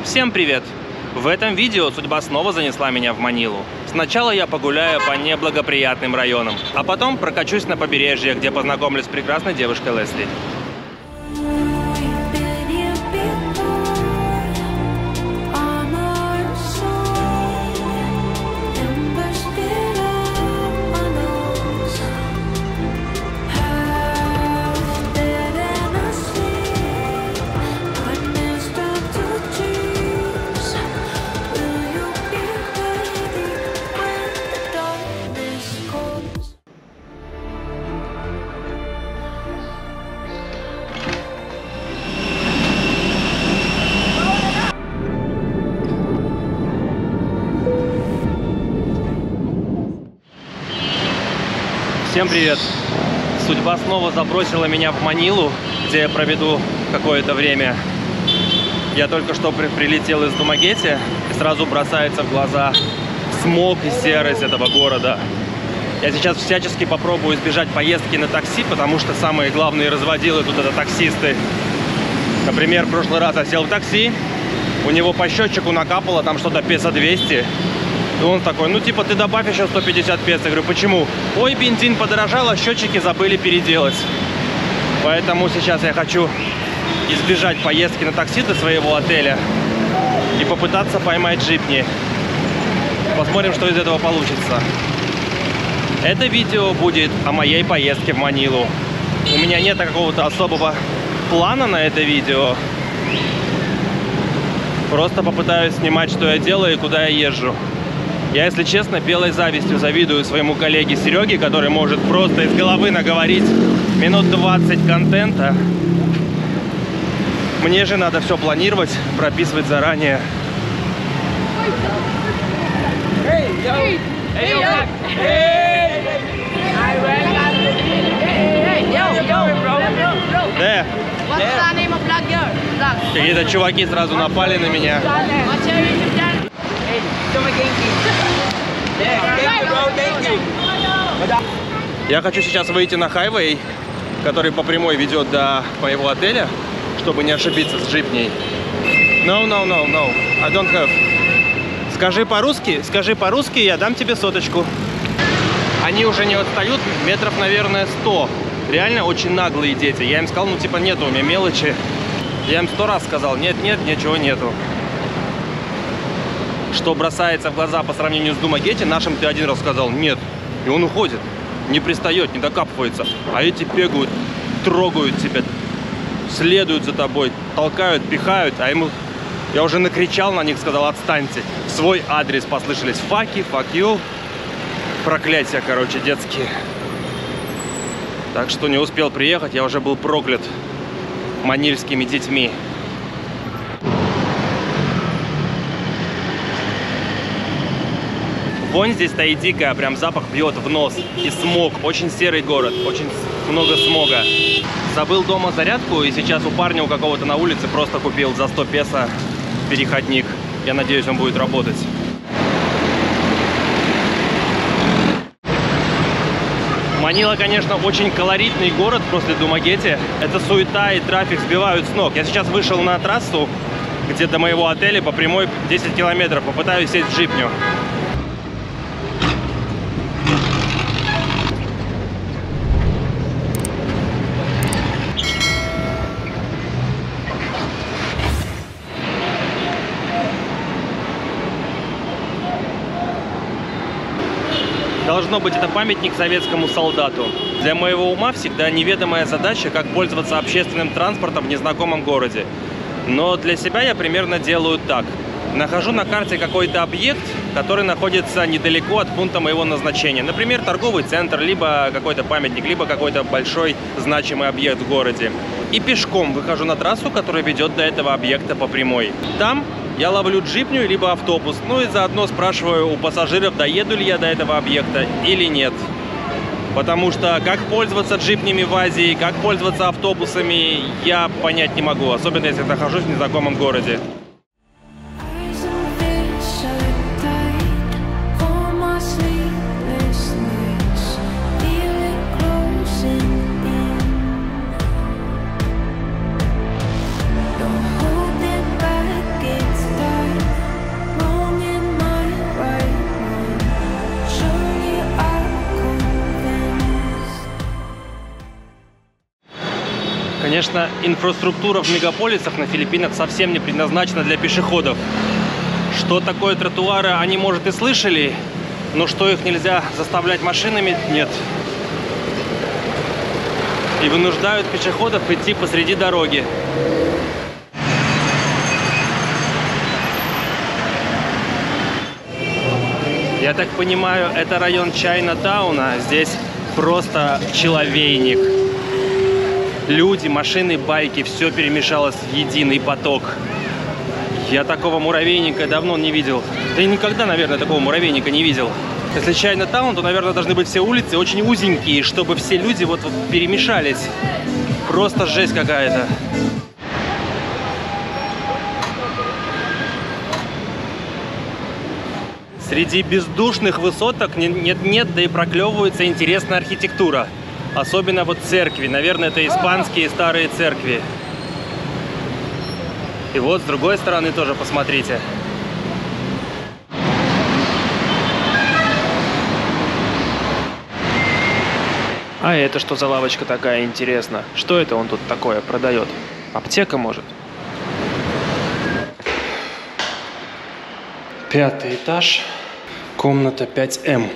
Всем привет! В этом видео судьба снова занесла меня в Манилу. Сначала я погуляю по неблагоприятным районам, а потом прокачусь на побережье, где познакомлюсь с прекрасной девушкой Лесли. Всем привет! Судьба снова забросила меня в Манилу, где я проведу какое-то время. Я только что прилетел из Думагети, и сразу бросается в глаза смог и серость этого города. Я сейчас всячески попробую избежать поездки на такси, потому что самые главные разводилы тут это таксисты. Например, в прошлый раз я сел в такси, у него по счетчику накапало там что-то песо 200. И он такой, ну типа ты добавь еще 150 песо. Я говорю, почему? Ой, бензин подорожал, а счетчики забыли переделать. Поэтому сейчас я хочу избежать поездки на такси до своего отеля и попытаться поймать джипни. Посмотрим, что из этого получится. Это видео будет о моей поездке в Манилу. У меня нет какого-то особого плана на это видео. Просто попытаюсь снимать, что я делаю и куда я езжу. Я, если честно, белой завистью завидую своему коллеге Сереге, который может просто из головы наговорить минут 20 контента. Мне же надо все планировать, прописывать заранее. Какие-то чуваки сразу напали на меня. Я хочу сейчас выйти на хайвей, который по прямой ведет до моего отеля, чтобы не ошибиться с джипней. No, I don't have. Скажи по-русски, я дам тебе соточку. Они уже не отстают, метров, наверное, 100. Реально очень наглые дети. Я им сказал, ну типа нету у меня мелочи. Я им 100 раз сказал, нет, ничего нету. Что бросается в глаза по сравнению с Думагети, нашим ты один раз сказал нет. И он уходит, не пристает, не докапывается. А эти бегают, трогают тебя, следуют за тобой, толкают, пихают. А ему... Я уже накричал на них, сказал, отстаньте. В свой адрес послышались факи, fuck you. Проклятия, короче, детские. Так что не успел приехать, я уже был проклят манильскими детьми. Вонь здесь стоит дикая, прям запах бьет в нос. И смог, очень серый город, очень много смога. Забыл дома зарядку, и сейчас у парня у какого-то на улице просто купил за 100 песо переходник. Я надеюсь, он будет работать. Манила, конечно, очень колоритный город после Думагети. Это суета и трафик сбивают с ног. Я сейчас вышел на трассу, где до моего отеля по прямой 10 километров. Попытаюсь сесть в джипню. Должно быть, это памятник советскому солдату. Для моего ума всегда неведомая задача, как пользоваться общественным транспортом в незнакомом городе. Но для себя я примерно делаю так. Нахожу на карте какой-то объект, который находится недалеко от пункта моего назначения. Например, торговый центр, либо какой-то памятник, либо какой-то большой значимый объект в городе. И пешком выхожу на трассу, которая ведет до этого объекта по прямой. Там я ловлю джипню, либо автобус. Ну и заодно спрашиваю у пассажиров, доеду ли я до этого объекта или нет. Потому что как пользоваться джипнями в Азии, как пользоваться автобусами, я понять не могу. Особенно если нахожусь в незнакомом городе. Don't Конечно, инфраструктура в мегаполисах на Филиппинах совсем не предназначена для пешеходов. Что такое тротуары, они, может, и слышали, но что их нельзя заставлять машинами, нет. И вынуждают пешеходов идти посреди дороги. Я так понимаю, это район Чайна-тауна. Здесь просто человейник. Люди, машины, байки, все перемешалось в единый поток. Я такого муравейника давно не видел. Да и никогда, наверное, такого муравейника не видел. Если Чайна-таун, то, наверное, должны быть все улицы очень узенькие, чтобы все люди вот перемешались. Просто жесть какая-то. Среди бездушных высоток нет-нет, да и проклевывается интересная архитектура. Особенно вот церкви. Наверное, это испанские старые церкви. И вот с другой стороны тоже посмотрите. А это что за лавочка такая, интересно? Что это он тут такое продает? Аптека, может? 5-й этаж. Комната 5М.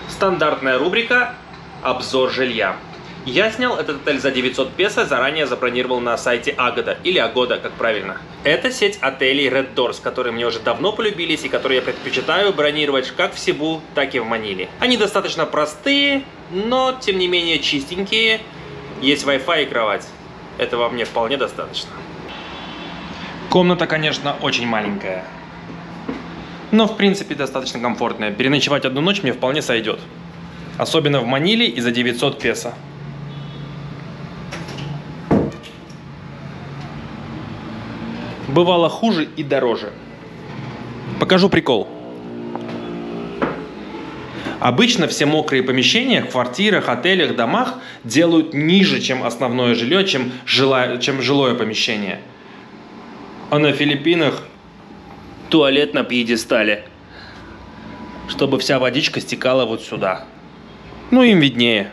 Стандартная рубрика «Обзор жилья». Я снял этот отель за 900 песо, заранее забронировал на сайте Agoda, или Agoda, как правильно. Это сеть отелей Red Doors, которые мне уже давно полюбились и которые я предпочитаю бронировать как в Сибу, так и в Маниле. Они достаточно простые, но тем не менее чистенькие. Есть Wi-Fi и кровать. Этого мне вполне достаточно. Комната, конечно, очень маленькая, но в принципе достаточно комфортная. Переночевать одну ночь мне вполне сойдет. Особенно в Маниле и за 900 песо. Бывало хуже и дороже. Покажу прикол. Обычно все мокрые помещения в квартирах, отелях, домах делают ниже, чем основное жилье, чем жилое помещение. А на Филиппинах туалет на пьедестале, чтобы вся водичка стекала вот сюда. Ну, им виднее.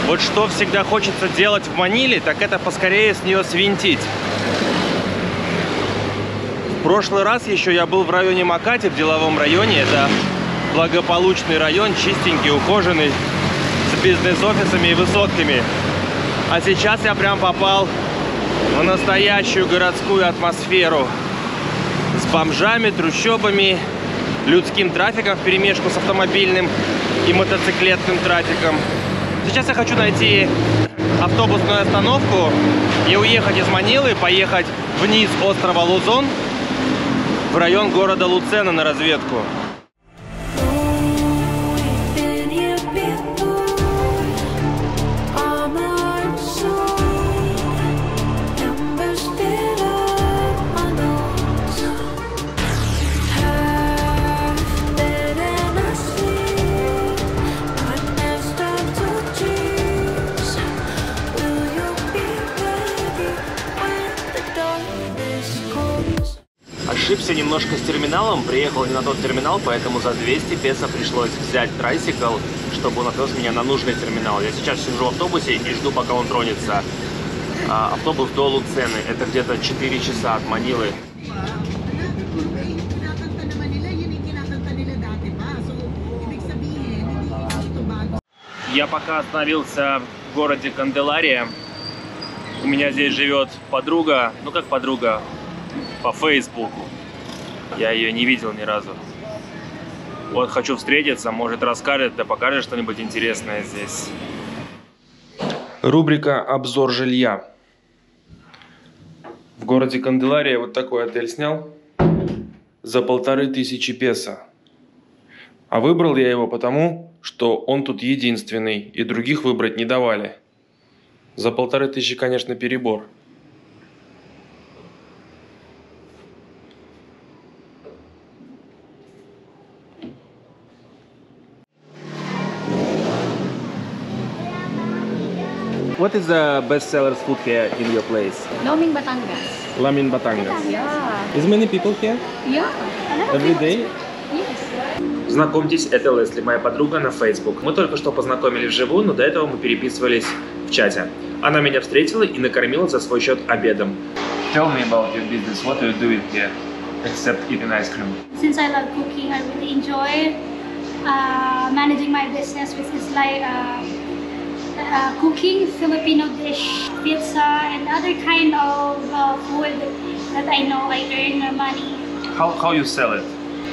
Вот что всегда хочется делать в Маниле, так это поскорее с нее свинтить. В прошлый раз еще я был в районе Макати, в деловом районе. Это благополучный район, чистенький, ухоженный, с бизнес-офисами и высотками. А сейчас я прям попал в настоящую городскую атмосферу. С бомжами, трущобами, людским трафиком вперемешку с автомобильным и мотоциклетным трафиком. Сейчас я хочу найти автобусную остановку и уехать из Манилы, поехать вниз острова Лузон в район города Луцена на разведку. Ошибся немножко с терминалом, приехал не на тот терминал, поэтому за 200 песо пришлось взять трайсикл, чтобы он отвез меня на нужный терминал. Я сейчас сижу в автобусе и жду, пока он тронется. Автобус до Луцены, это где-то 4 часа от Манилы. Я пока остановился в городе Канделария. У меня здесь живет подруга, ну как подруга, по Фейсбуку. Я ее не видел ни разу. Вот хочу встретиться, может расскажет, да покажет что-нибудь интересное здесь. Рубрика «Обзор жилья». В городе Канделария вот такой отель снял за 1500 песо. А выбрал я его потому, что он тут единственный, и других выбрать не давали. За 1500, конечно, перебор. What is the best sellers food here in your place? Loming Batangas. Lamin Batangas. Yeah. Is many people here? Yeah. Every day? Yes. Знакомьтесь, это Лесли, моя подруга на Facebook. Мы только что познакомились вживую, но до этого мы переписывались в чате. Она меня встретила и накормила за свой счет обедом. Tell me about your business. What are you doing here, except eating ice cream? Since I love cooking, I really enjoy managing my business, which is like cooking Filipino dish, pizza, and other kind of food that I know I earn money. How you sell it?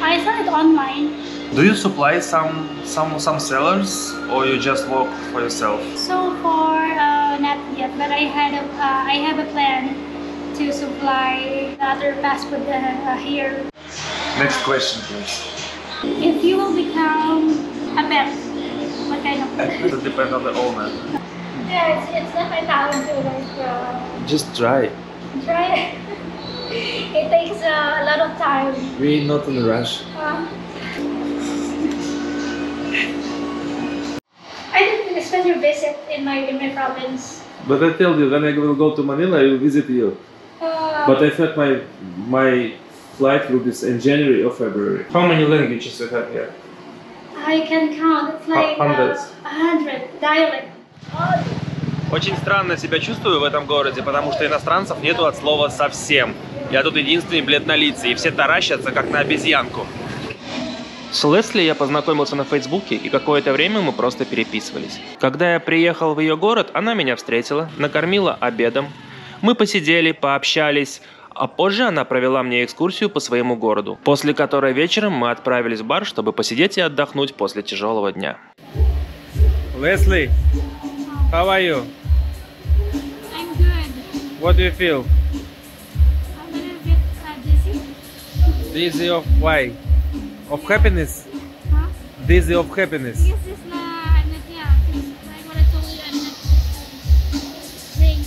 I sell it online. Do you supply some sellers, or you just work for yourself? So far, not yet, but I have a plan to supply other fast food here. Next question, please. If you will become a pet, what kind of pet? It depends on the owner. Yeah, it's not my talent to like Just try. try it. It takes a lot of time. We're not in a rush. I didn't expect your visit in my province. But I tell you, when I will go to Manila, I will visit you. But I thought my flight will be in January or February. How many languages you have here? I can count. It's like Hundreds. 100 dialect. Очень странно себя чувствую в этом городе, потому что иностранцев нету от слова совсем. Я тут единственный бледнолицый, и все таращатся, как на обезьянку. С Лесли я познакомился на Фейсбуке, и какое-то время мы просто переписывались. Когда я приехал в ее город, она меня встретила, накормила обедом. Мы посидели, пообщались, а позже она провела мне экскурсию по своему городу, после которой вечером мы отправились в бар, чтобы посидеть и отдохнуть после тяжелого дня. Leslie, how are you? I'm good. What do you feel? A little bit dizzy. Dizzy of why? Of happiness? Huh? Dizzy of happiness. Yes, it's not yeah. Like what I told you, I'm not drink.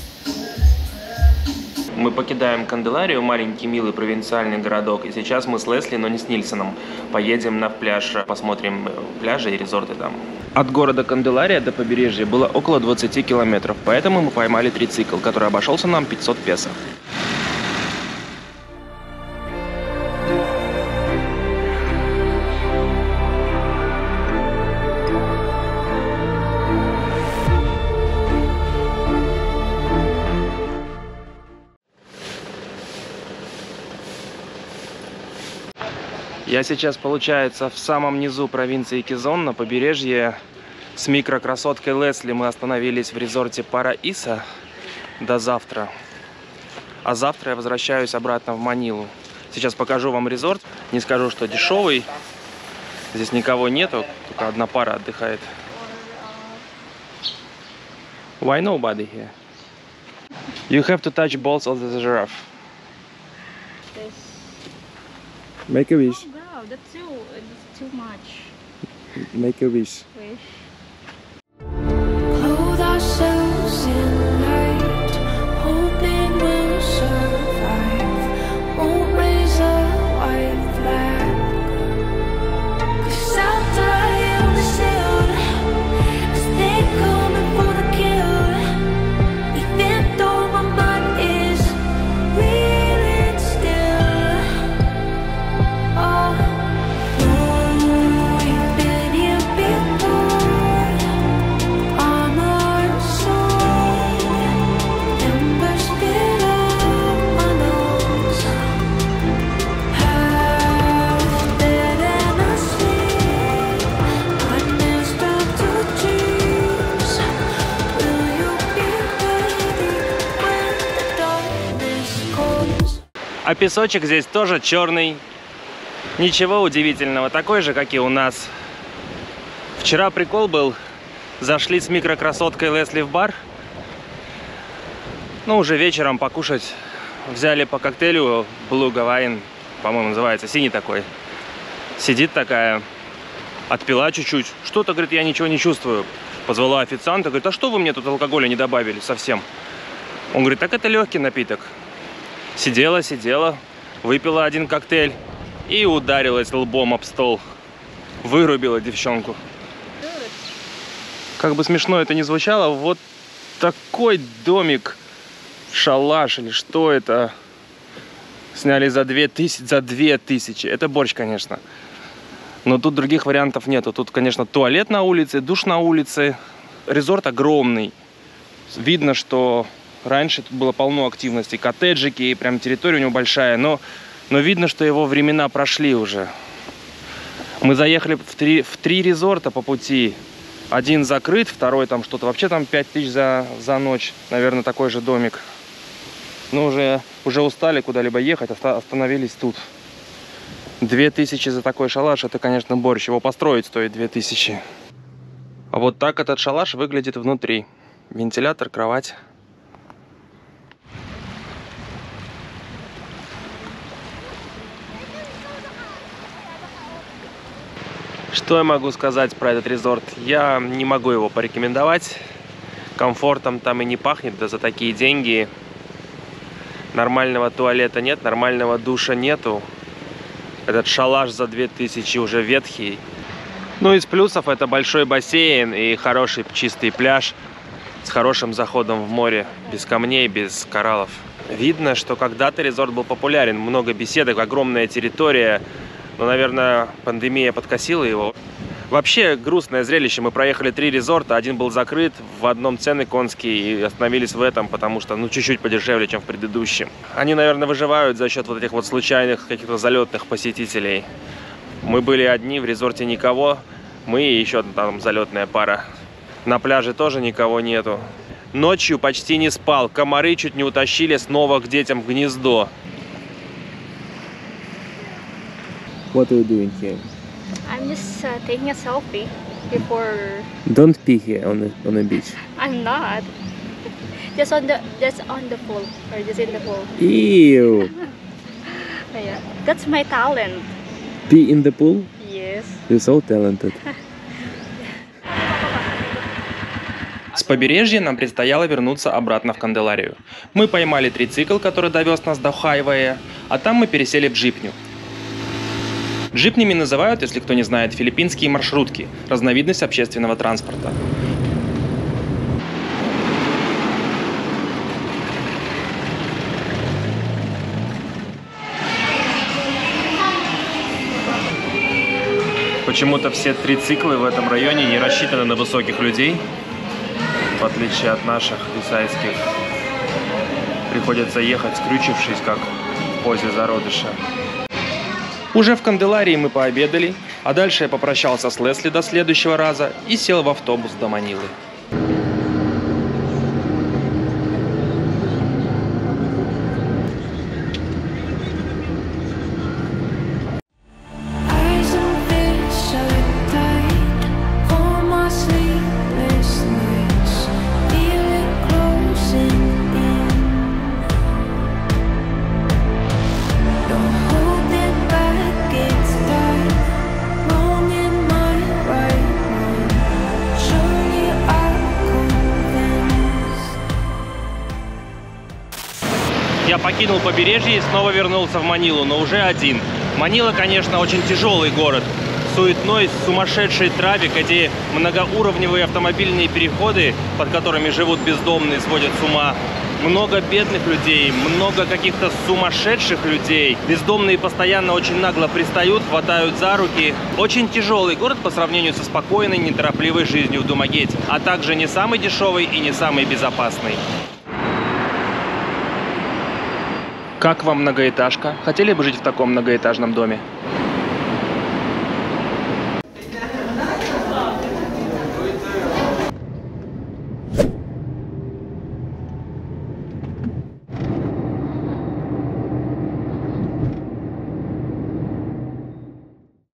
Мы покидаем Канделарию, маленький милый провинциальный городок, и сейчас мы с Лесли, но не с Нильсоном, поедем на пляж, посмотрим пляжи и резорты там. От города Канделария до побережья было около 20 километров, поэтому мы поймали трицикл, который обошелся нам 500 песо. Я сейчас, получается, в самом низу провинции Кизон, на побережье. С микрокрасоткой Лесли мы остановились в резорте Параиса до завтра. А завтра я возвращаюсь обратно в Манилу. Сейчас покажу вам резорт. Не скажу, что дешевый. Здесь никого нету, только одна пара отдыхает. Why nobody here? You have to touch balls of the giraffe. Make a wish. Wow, that's too much. Make a wish. Wish. Clothe ourselves in light, hoping we'll survive. Won't raise a white flag, 'cause I'll die on the shield, 'cause they're coming for the kill. Even though my mind is reeling still. Oh, we've been here before. On our soul, embers fill up my lungs. Half dead and asleep, nightmares start to dreams. Will you be ready when the darkness comes? А песочек здесь тоже черный. Ничего удивительного, такой же, как и у нас. Вчера прикол был. Зашли с микрокрасоткой Лесли в бар. Ну, уже вечером покушать. Взяли по коктейлю Blue Gavain, по-моему, называется, синий такой. Сидит такая, отпила чуть-чуть. Что-то, говорит, я ничего не чувствую. Позвала официанта, говорит, а что вы мне тут алкоголя не добавили совсем? Он говорит, так это легкий напиток. Сидела, выпила один коктейль и ударилась лбом об стол. Вырубила девчонку. Как бы смешно это ни звучало, вот такой домик, шалаш или что это, сняли за 2000, за 2000. Это борщ, конечно. Но тут других вариантов нету. Тут, конечно, туалет на улице, душ на улице. Резорт огромный. Видно, что раньше тут было полно активности. Коттеджики, и прям территория у него большая. Но видно, что его времена прошли уже. Мы заехали в три резорта по пути. Один закрыт, второй там что-то вообще там 5000 за ночь. Наверное, такой же домик. Но уже устали куда-либо ехать, остановились тут. 2000 за такой шалаш, это, конечно, борщ. Его построить стоит 2000. А вот так этот шалаш выглядит внутри. Вентилятор, кровать. Что я могу сказать про этот резорт? Я не могу его порекомендовать. Комфортом там и не пахнет, да за такие деньги. Нормального туалета нет, нормального душа нету. Этот шалаш за 2000 уже ветхий. Ну, из плюсов это большой бассейн и хороший чистый пляж с хорошим заходом в море, без камней, без кораллов. Видно, что когда-то резорт был популярен, много беседок, огромная территория, но, наверное, пандемия подкосила его. Вообще грустное зрелище. Мы проехали 3 резорта, один был закрыт, в одном цены конские, и остановились в этом, потому что, ну, чуть-чуть подешевле, чем в предыдущем. Они, наверное, выживают за счет вот этих вот случайных каких-то залетных посетителей. Мы были одни, в резорте никого, мы и еще там залетная пара. На пляже тоже никого нету. Ночью почти не спал, комары чуть не утащили снова к детям в гнездо. What are you doing here? I'm just taking a selfie before. Don't pee here on the beach. I'm not. Just on the pool or just in the pool. Ew. Yeah, that's my talent. Pee in the pool? Yes. You're so talented. С побережья нам предстояло вернуться обратно в Канделарию. Мы поймали трицикл, который довез нас до Хайвея, а там мы пересели в джипню. Джипнями называют, если кто не знает, филиппинские маршрутки, разновидность общественного транспорта. Почему-то все трициклы в этом районе не рассчитаны на высоких людей, в отличие от наших бисайских. Приходится ехать, скрючившись, как в позе зародыша. Уже в Канделарии мы пообедали, а дальше я попрощался с Лесли до следующего раза и сел в автобус до Манилы. Eyes and fish are tight for my sleepless nights. Feel it closing in. Don't hold it back, it's tight. Wrong in my right one. Surely I'll convince. Я покинул побережье и снова вернулся в Манилу, но уже один. Манила, конечно, очень тяжелый город. Суетной, сумасшедший трафик, эти многоуровневые автомобильные переходы, под которыми живут бездомные, сводят с ума. Много бедных людей, много каких-то сумасшедших людей. Бездомные постоянно очень нагло пристают, хватают за руки. Очень тяжелый город по сравнению со спокойной, неторопливой жизнью в Думагете, а также не самый дешевый и не самый безопасный. Как вам многоэтажка? Хотели бы жить в таком многоэтажном доме?